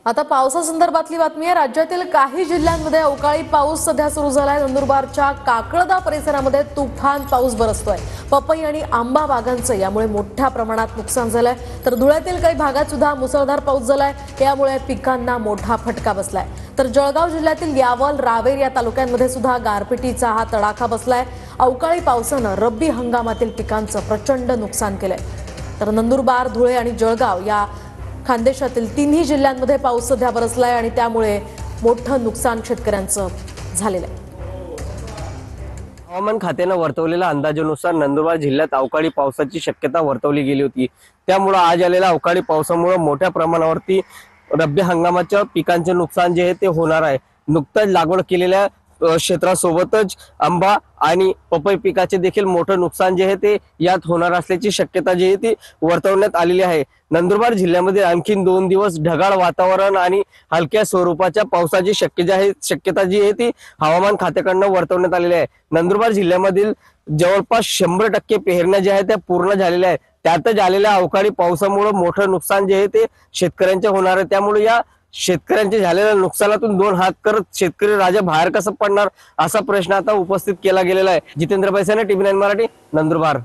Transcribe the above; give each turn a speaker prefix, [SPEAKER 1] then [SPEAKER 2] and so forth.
[SPEAKER 1] आता पावसासंदर्भातली बातमी आहे। राज्यातील काही जिल्ह्यांमध्ये अवकाळी पाऊस सध्या सुरू झालाय। नंदुरबारच्या काकळदा परिसरामध्ये तुफान पाऊस बरसतोय। पपई आणि आंबा बागांचं यामुळे मोठ्या प्रमाणात नुकसान झालंय, तर धुळ्यातील काही भागात सुद्धा मुसळधार पाऊस झालाय। यामुळे पिकांना मोठा फटका बसलाय। तर जळगाव जिल्ह्यातील यावल, रावेर या तालुक्यांमध्ये सुद्धा गारपिटीचा हा तडाखा बसलाय। अवकाळी पावसानं रब्बी हंगामातील पिकांचं प्रचंड नुकसान केलंय। तर नंदुरबार, धुळे आणि जळगाव या खानदेशातील तिन्ही जिल्ह्यांमध्ये पाऊस सध्या बरसलाय आणि त्यामुळे मोठं नुकसान शेतकऱ्यांचं झालेलं आहे।
[SPEAKER 2] हवामान खात्याने वर्तवलेल्या अंदाजानुसार नंदुरबार जिल्ह्यात अवकाळी पावसाची शक्यता वर्तवली गेली होती। त्यामुळे आज आलेल्या अवकाळी पावसामुळे मोठ्या प्रमाणावरती रब्बी हंगामाच्या पिकांचे नुकसान जे आहे ते होणार आहे। नुकताच लागवड केलेल्या क्षेत्रासोबतच आंबा आणि पपई पिकाचे देखील मोठं नुकसान जे आहे ते यात होणार असल्याची शक्यता जी आहे ती वर्तवण्यात आलेली आहे। नंदुरबार जिल्ह्यामध्ये आणखीन 2 दिवस ढगाळ वातावरण आणि हलक्या स्वरूपाच्या पावसाची शक्यता जी आहे ती हवामान खात्याकडून वर्तवण्यात आलेली आहे। नंदुरबार जिल्ह्यामधील जवळपास 100% पेरण्या ज्या आहेत त्या पूर्ण झालेल्या आहेत। त्यातच आलेल्या अवकाळी पावसामुळे मोठं नुकसान जे आहे ते शेतकऱ्यांचे होणार आहे। त्यामुळे या शेतकऱ्यांच्या झालेल्या नुकसानातून 2 हात करत शेतकरी राजा बाहेर कसं पडणार असा प्रश्न आता उपस्थित केला गेलेला आहे। जितेंद्र पैसाने, टीव्ही 9 मराठी, नंदुरबार।